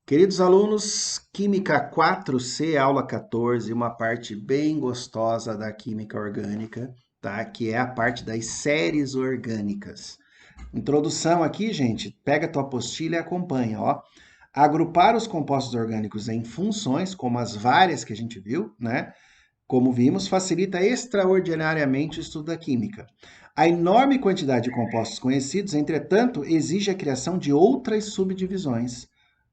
Queridos alunos, Química 4C, aula 14, uma parte bem gostosa da química orgânica, tá? Que é a parte das séries orgânicas. Introdução aqui, gente, pega a tua apostila e acompanha, ó. Agrupar os compostos orgânicos em funções, como as várias que a gente viu, né? Como vimos, facilita extraordinariamente o estudo da química. A enorme quantidade de compostos conhecidos, entretanto, exige a criação de outras subdivisões,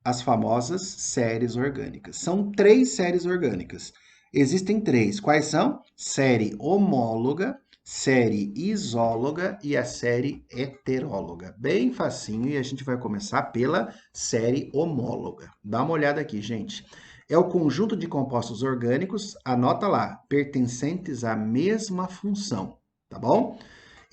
as famosas séries orgânicas. São três séries orgânicas. Existem três. Quais são? Série homóloga, série isóloga e a série heteróloga. Bem facinho, e a gente vai começar pela série homóloga. Dá uma olhada aqui, gente. É o conjunto de compostos orgânicos, anota lá, pertencentes à mesma função, tá bom?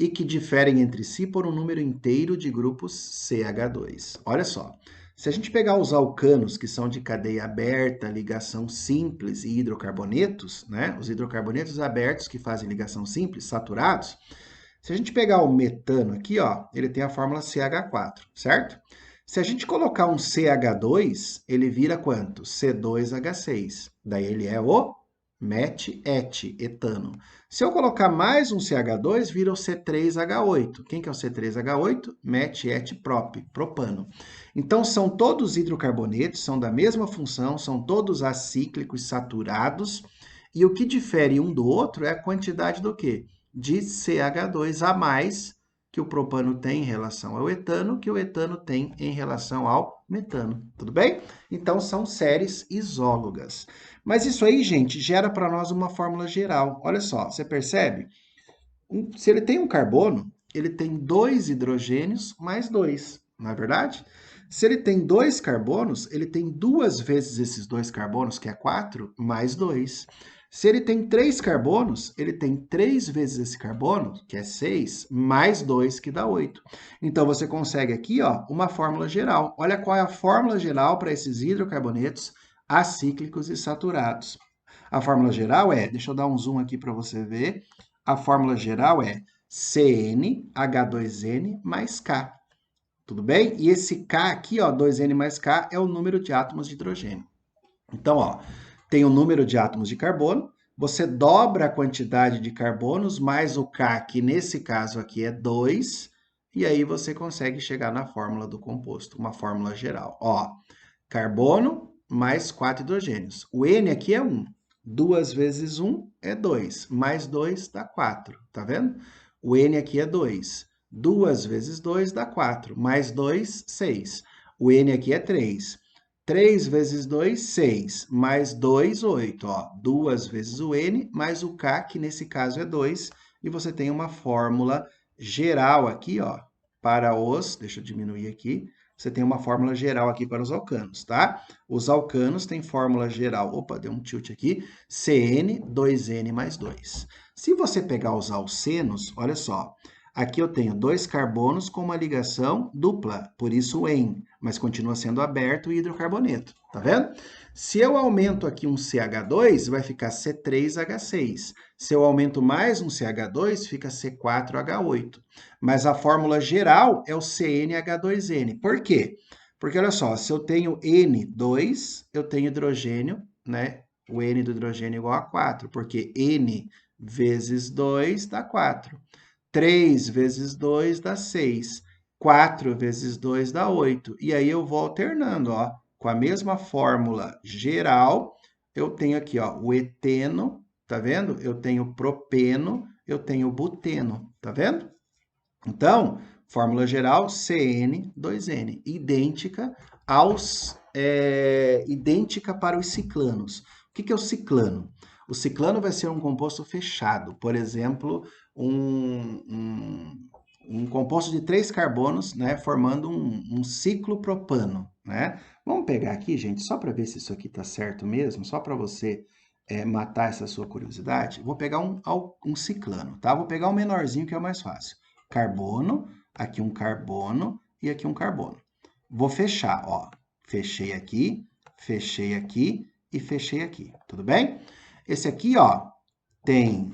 E que diferem entre si por um número inteiro de grupos CH2. Olha só, se a gente pegar os alcanos, que são de cadeia aberta, ligação simples e hidrocarbonetos, né? Os hidrocarbonetos abertos que fazem ligação simples, saturados, se a gente pegar o metano aqui, ó, ele tem a fórmula CH4, certo? Se a gente colocar um CH2, ele vira quanto? C2H6. Daí ele é o MET-ET, etano. Se eu colocar mais um CH2, vira o C3H8. Quem que é o C3H8? MET-ET-prop, propano. Então, são todos hidrocarbonetos, são da mesma função, são todos acíclicos, saturados, e o que difere um do outro é a quantidade do quê? De CH2 a mais que o propano tem em relação ao etano, que o etano tem em relação ao metano. Tudo bem? Então, são séries isólogas. Mas isso aí, gente, gera para nós uma fórmula geral. Olha só, você percebe? Se ele tem um carbono, ele tem dois hidrogênios mais dois, não é verdade? Se ele tem dois carbonos, ele tem duas vezes esses dois carbonos, que é 4, mais 2. Se ele tem três carbonos, ele tem três vezes esse carbono, que é 6, mais 2, que dá 8. Então, você consegue aqui ó, uma fórmula geral. Olha qual é a fórmula geral para esses hidrocarbonetos acíclicos e saturados. A fórmula geral é, deixa eu dar um zoom aqui para você ver, a fórmula geral é CnH2n mais K. Tudo bem? E esse K aqui, ó, 2N mais K, é o número de átomos de hidrogênio. Então, ó, tem o número de átomos de carbono, você dobra a quantidade de carbonos mais o K, que nesse caso aqui é 2, e aí você consegue chegar na fórmula do composto, uma fórmula geral. Ó, carbono mais 4 hidrogênios. O N aqui é 1. 2 vezes 1 é 2. Mais 2 dá 4. Tá vendo? O N aqui é 2. 2 vezes 2 dá 4. Mais 2, 6. O N aqui é 3. 3 vezes 2, 6. Mais 2, 8. Ó, 2 vezes o N mais o K, que nesse caso é 2. E você tem uma fórmula geral aqui, ó, para os... Deixa eu diminuir aqui. Você tem uma fórmula geral aqui para os alcanos, tá? Os alcanos têm fórmula geral, opa, deu um tilt aqui, CN, 2N mais 2. Se você pegar os alcenos, olha só, aqui eu tenho dois carbonos com uma ligação dupla, por isso o EN, mas continua sendo aberto o hidrocarboneto, tá vendo? Se eu aumento aqui um CH2, vai ficar C3H6. Se eu aumento mais um CH2, fica C4H8. Mas a fórmula geral é o CnH2n. Por quê? Porque olha só, se eu tenho N2, eu tenho hidrogênio, né? O N do hidrogênio é igual a 4, porque N vezes 2 dá 4. 3 vezes 2 dá 6. 4 vezes 2 dá 8. E aí eu vou alternando, ó. Com a mesma fórmula geral, eu tenho aqui, ó, o eteno, tá vendo? Eu tenho propeno, eu tenho buteno, tá vendo? Então, fórmula geral CN2N, idêntica para os ciclanos. O que é o ciclano? O ciclano vai ser um composto fechado, por exemplo, um composto de três carbonos, né, formando um ciclo propano, né? Vamos pegar aqui, gente, só para ver se isso aqui está certo mesmo, só para você matar essa sua curiosidade. Vou pegar um ciclano, tá? Vou pegar o menorzinho que é o mais fácil. Carbono, aqui um carbono e aqui um carbono. Vou fechar, ó. Fechei aqui e fechei aqui, tudo bem? Esse aqui, ó, tem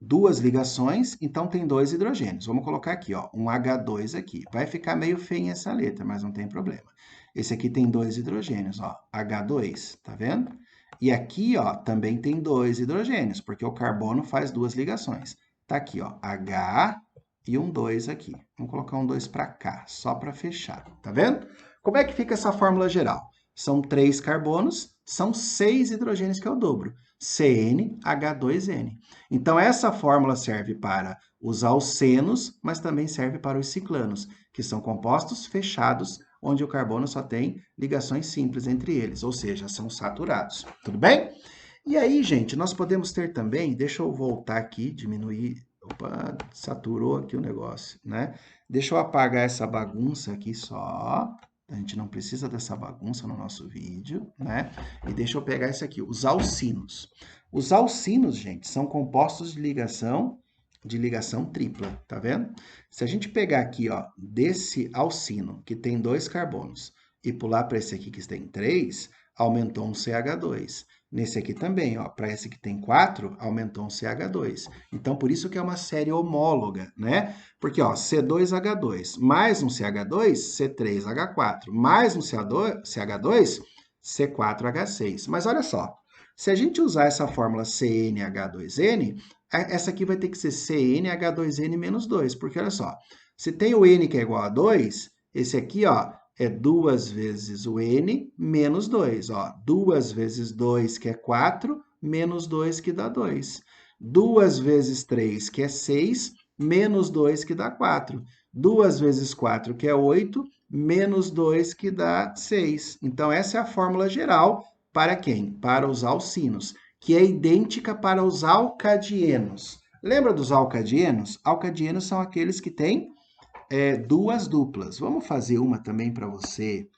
duas ligações, então tem dois hidrogênios. Vamos colocar aqui, ó, um H2 aqui. Vai ficar meio feio essa letra, mas não tem problema. Esse aqui tem dois hidrogênios, ó, H2, tá vendo? E aqui, ó, também tem dois hidrogênios, porque o carbono faz duas ligações. Tá aqui, ó, H e um 2 aqui. Vamos colocar um 2 para cá, só para fechar, tá vendo? Como é que fica essa fórmula geral? São 3 carbonos, são 6 hidrogênios, que é o dobro. CnH2n. Então, essa fórmula serve para os alcenos, mas também serve para os ciclanos, que são compostos fechados, onde o carbono só tem ligações simples entre eles, ou seja, são saturados. Tudo bem? E aí, gente, nós podemos ter também, deixa eu voltar aqui, diminuir, opa, saturou aqui o negócio, né? Deixa eu apagar essa bagunça aqui só, a gente não precisa dessa bagunça no nosso vídeo, né? E deixa eu pegar isso aqui, os alcinos. Os alcinos, gente, são compostos de ligação tripla, tá vendo? Se a gente pegar aqui, ó, desse alcino, que tem 2 carbonos, e pular para esse aqui que tem 3, aumentou um CH2. Nesse aqui também, ó, para esse que tem 4, aumentou um CH2. Então, por isso que é uma série homóloga, né? Porque, ó, C2H2 mais um CH2, C3H4, mais um CH2, C4H6. Mas olha só, se a gente usar essa fórmula CnH2n, essa aqui vai ter que ser CnH2n menos 2, porque olha só, se tem o n que é igual a 2, esse aqui, ó, é 2 vezes o n menos 2. Ó, 2 vezes 2, que é 4, menos 2, que dá 2. 2 vezes 3, que é 6, menos 2, que dá 4. 2 vezes 4, que é 8, menos 2, que dá 6. Então, essa é a fórmula geral para quem? Para os alcinos, que é idêntica para os alcadienos. Lembra dos alcadienos? Alcadienos são aqueles que têm duas duplas. Vamos fazer uma também para você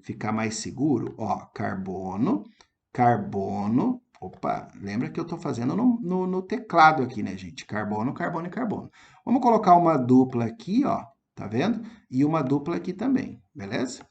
ficar mais seguro. Ó, carbono, carbono. Opa, lembra que eu estou fazendo no teclado aqui, né, gente? Carbono, carbono e carbono. Vamos colocar uma dupla aqui, ó, tá vendo? E uma dupla aqui também, beleza?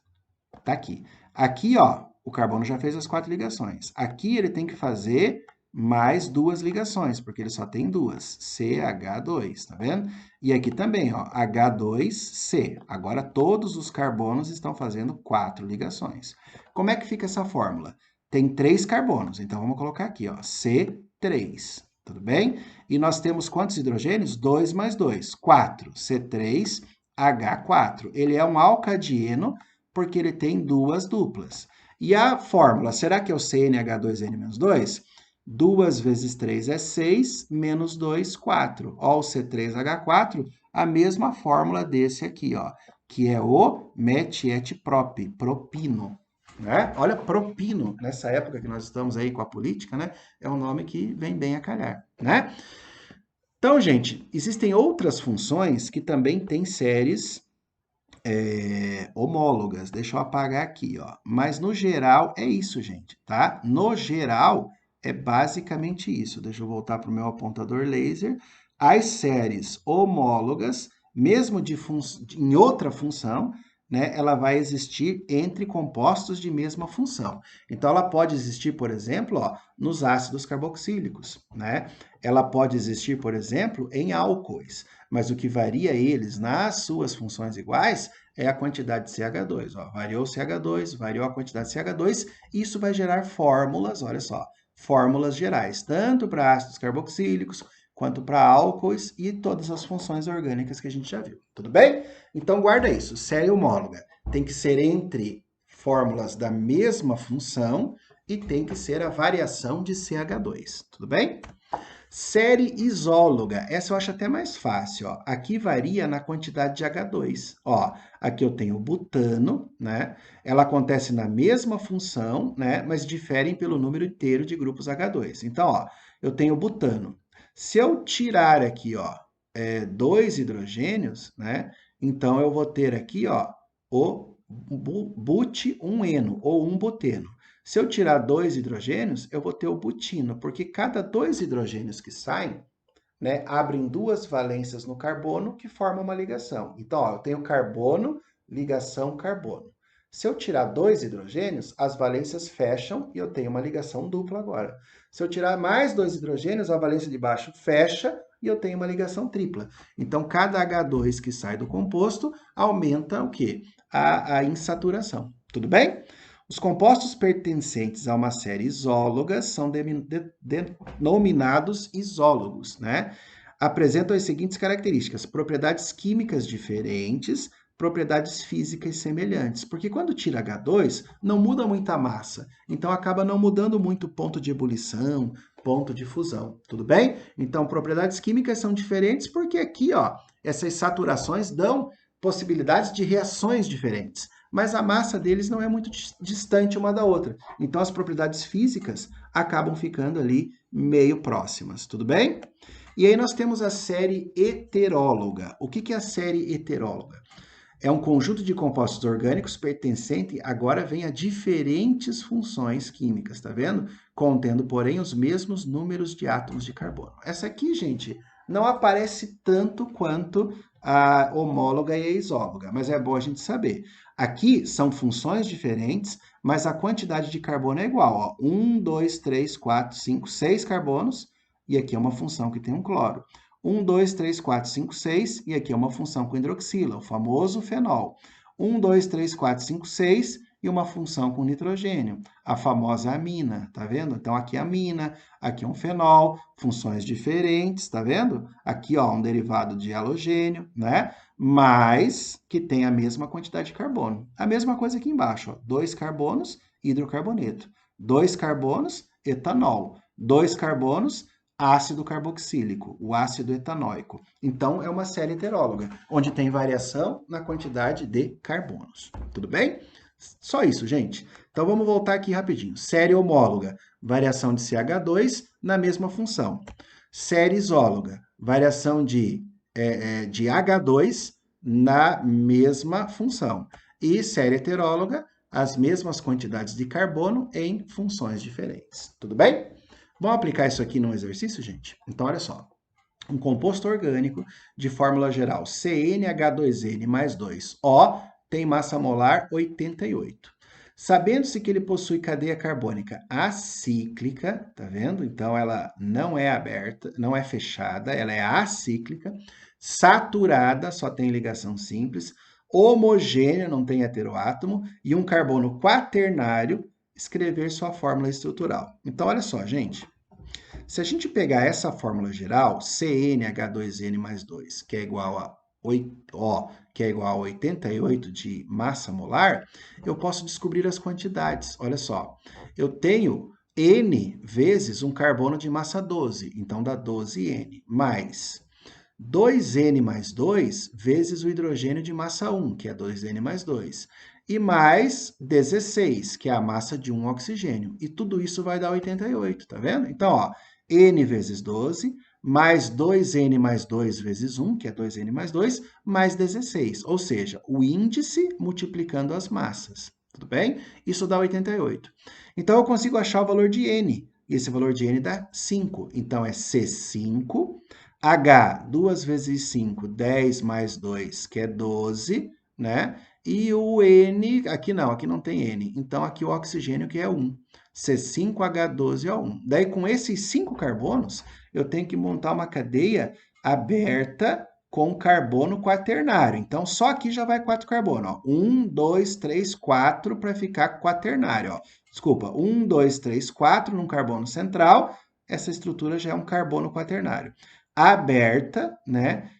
Tá aqui. Aqui, ó, o carbono já fez as 4 ligações. Aqui ele tem que fazer mais 2 ligações, porque ele só tem duas, CH2, tá vendo? E aqui também, ó, H2C. Agora todos os carbonos estão fazendo 4 ligações. Como é que fica essa fórmula? Tem 3 carbonos, então vamos colocar aqui, ó, C3, tudo bem? E nós temos quantos hidrogênios? 2 mais 2, 4, C3H4. Ele é um alcadieno, porque ele tem duas duplas. E a fórmula, será que é o CnH2n-2? 2 vezes 3 é 6, menos 2, 4. Ó, o C3H4, a mesma fórmula desse aqui, ó, que é o metietprop, propino. Né? Olha, propino, nessa época que nós estamos aí com a política, né? É um nome que vem bem a calhar, né? Então, gente, existem outras funções que também têm séries homólogas. Deixa eu apagar aqui, ó. Mas no geral é isso, gente, tá? No geral é basicamente isso. Deixa eu voltar para o meu apontador laser. As séries homólogas, mesmo em outra função, né, ela vai existir entre compostos de mesma função. Então, ela pode existir, por exemplo, ó, nos ácidos carboxílicos, né? Ela pode existir, por exemplo, em álcoois, mas o que varia eles nas suas funções iguais é a quantidade de CH2. Ó. Variou o CH2, variou a quantidade de CH2, isso vai gerar fórmulas, olha só, fórmulas gerais, tanto para ácidos carboxílicos, quanto para álcoois e todas as funções orgânicas que a gente já viu. Tudo bem? Então, guarda isso. Série homóloga tem que ser entre fórmulas da mesma função e tem que ser a variação de CH2. Tudo bem? Série isóloga, essa eu acho até mais fácil, ó. Aqui varia na quantidade de H2. Ó, aqui eu tenho butano, né? Ela acontece na mesma função, né? Mas diferem pelo número inteiro de grupos H2. Então, ó, eu tenho butano. Se eu tirar aqui, ó, 2 hidrogênios, né? Então, eu vou ter aqui, ó, o but-1-eno, ou um buteno. Se eu tirar 2 hidrogênios, eu vou ter o butino, porque cada 2 hidrogênios que saem, né, abrem 2 valências no carbono que formam uma ligação. Então, ó, eu tenho carbono, ligação, carbono. Se eu tirar 2 hidrogênios, as valências fecham e eu tenho uma ligação dupla agora. Se eu tirar mais 2 hidrogênios, a valência de baixo fecha e eu tenho uma ligação tripla. Então, cada H2 que sai do composto aumenta o quê? A insaturação. Tudo bem? Os compostos pertencentes a uma série isóloga são denominados isólogos, né? Apresentam as seguintes características: propriedades químicas diferentes, propriedades físicas semelhantes. Porque quando tira H2, não muda muita massa. Então, acaba não mudando muito o ponto de ebulição, ponto de fusão. Tudo bem? Então, propriedades químicas são diferentes porque aqui, ó, essas saturações dão possibilidades de reações diferentes. Mas a massa deles não é muito distante uma da outra. Então, as propriedades físicas acabam ficando ali meio próximas. Tudo bem? E aí nós temos a série heteróloga. O que é a série heteróloga? É um conjunto de compostos orgânicos pertencente, agora vem a diferentes funções químicas, tá vendo? Contendo, porém, os mesmos números de átomos de carbono. Essa aqui, gente, não aparece tanto quanto a homóloga e a isóloga, mas é bom a gente saber. Aqui são funções diferentes, mas a quantidade de carbono é igual. Ó. 1, 2, 3, 4, 5, 6 carbonos, e aqui é uma função que tem um cloro. 1, 2, 3, 4, 5, 6, e aqui é uma função com hidroxila, o famoso fenol. 1, 2, 3, 4, 5, 6, e uma função com nitrogênio, a famosa amina, tá vendo? Então, aqui é amina, aqui é um fenol, funções diferentes, tá vendo? Aqui, ó, um derivado de halogênio, né? Mas que tem a mesma quantidade de carbono. A mesma coisa aqui embaixo, ó, 2 carbonos, hidrocarboneto. 2 carbonos, etanol. 2 carbonos, ácido carboxílico, o ácido etanóico. Então, é uma série heteróloga, onde tem variação na quantidade de carbonos. Tudo bem? Só isso, gente. Então, vamos voltar aqui rapidinho. Série homóloga, variação de CH2 na mesma função. Série isóloga, variação de H2 na mesma função. E série heteróloga, as mesmas quantidades de carbono em funções diferentes. Tudo bem? Vamos aplicar isso aqui num exercício, gente? Então, olha só. Um composto orgânico de fórmula geral CnH2n mais 2O tem massa molar 88. Sabendo-se que ele possui cadeia carbônica acíclica, tá vendo? Então, ela não é aberta, não é fechada, ela é acíclica, saturada, só tem ligação simples, homogênea, não tem heteroátomo, e um carbono quaternário, escrever sua fórmula estrutural. Então, olha só, gente. Se a gente pegar essa fórmula geral, CnH2n mais 2, que é igual a 8O, que é igual a 88 de massa molar, eu posso descobrir as quantidades. Olha só, eu tenho N vezes um carbono de massa 12, então dá 12N, mais 2N mais 2 vezes o hidrogênio de massa 1, que é 2N mais 2, e mais 16, que é a massa de um oxigênio. E tudo isso vai dar 88, tá vendo? Então, ó, N vezes 12, mais 2N mais 2 vezes 1, que é 2N mais 2, mais 16. Ou seja, o índice multiplicando as massas. Tudo bem? Isso dá 88. Então, eu consigo achar o valor de N. E esse valor de N dá 5. Então, é C5. H, 2 vezes 5, 10 mais 2, que é 12, né? E o N, aqui não tem N. Então, aqui o oxigênio, que é 1. C5H12O1. Daí, com esses 5 carbonos, eu tenho que montar uma cadeia aberta com carbono quaternário. Então, só aqui já vai 4 carbonos. Ó. 1, 2, 3, 4 para ficar quaternário. Ó. Desculpa, 1, 2, 3, 4 num carbono central. Essa estrutura já é um carbono quaternário. Aberta, né?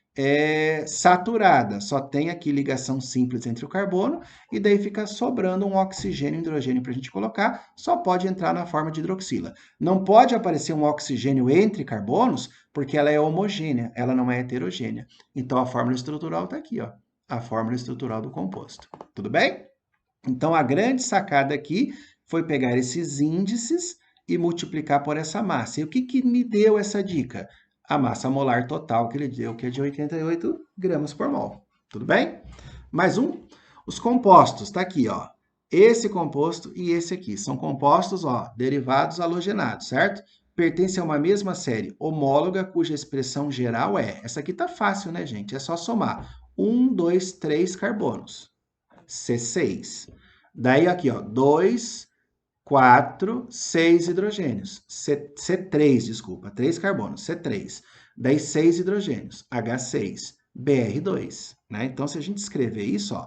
Saturada, só tem aqui ligação simples entre o carbono, e daí fica sobrando um oxigênio e hidrogênio para a gente colocar, só pode entrar na forma de hidroxila. Não pode aparecer um oxigênio entre carbonos, porque ela é homogênea, ela não é heterogênea. Então, a fórmula estrutural está aqui, ó, a fórmula estrutural do composto. Tudo bem? Então, a grande sacada aqui foi pegar esses índices e multiplicar por essa massa. E o que me deu essa dica? A massa molar total que ele deu, que é de 88 gramas por mol. Tudo bem? Mais um. Os compostos, tá aqui, ó. Esse composto e esse aqui. São compostos, ó, derivados halogenados, certo? Pertencem a uma mesma série homóloga, cuja expressão geral é... Essa aqui tá fácil, né, gente? É só somar. 1, 2, 3 carbonos. C6. Daí aqui, ó, 2, 4, 6 hidrogênios. C3, desculpa, 3 carbonos, C3. Daí 6 hidrogênios, H6, Br2, né? Então, se a gente escrever isso, ó,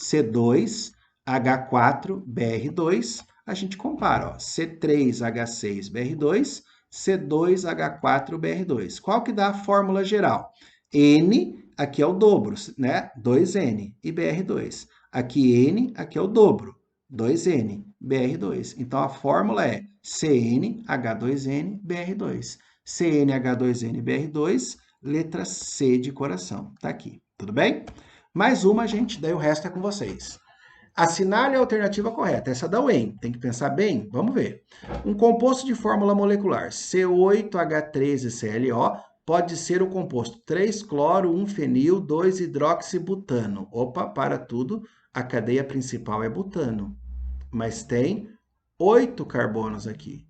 C2, H4, Br2, a gente compara, ó, C3H6, Br2, C2H4, Br2. Qual que dá a fórmula geral? N, aqui é o dobro, né? 2N e Br2. Aqui N, aqui é o dobro, 2N, Br2. Então, a fórmula é CnH2n, Br2. CnH2n, Br2, letra C de coração. Tá aqui, tudo bem? Mais uma, gente, daí o resto é com vocês. Assinale a alternativa correta. Essa dá o EN. Tem que pensar bem? Vamos ver. Um composto de fórmula molecular C8H13ClO pode ser o composto 3-cloro, 1-fenil, 2-hidroxibutano. Opa, para tudo. A cadeia principal é butano. Mas tem 8 carbonos aqui.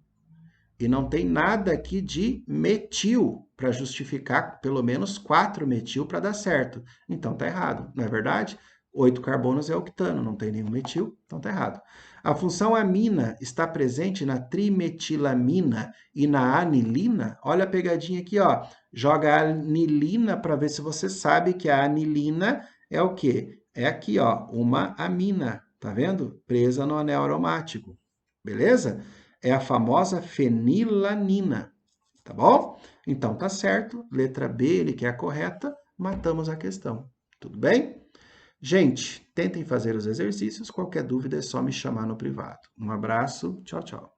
E não tem nada aqui de metil para justificar pelo menos 4 metil para dar certo. Então tá errado, não é verdade? 8 carbonos é octano, não tem nenhum metil, então tá errado. A função amina está presente na trimetilamina e na anilina? Olha a pegadinha aqui, ó. Joga a anilina para ver se você sabe que a anilina é o quê? É aqui, ó, uma amina, tá vendo? Presa no anel aromático. Beleza? É a famosa fenilanina, tá bom? Então tá certo, letra B, ele que é a correta, matamos a questão. Tudo bem? Gente, tentem fazer os exercícios, qualquer dúvida é só me chamar no privado. Um abraço, tchau, tchau.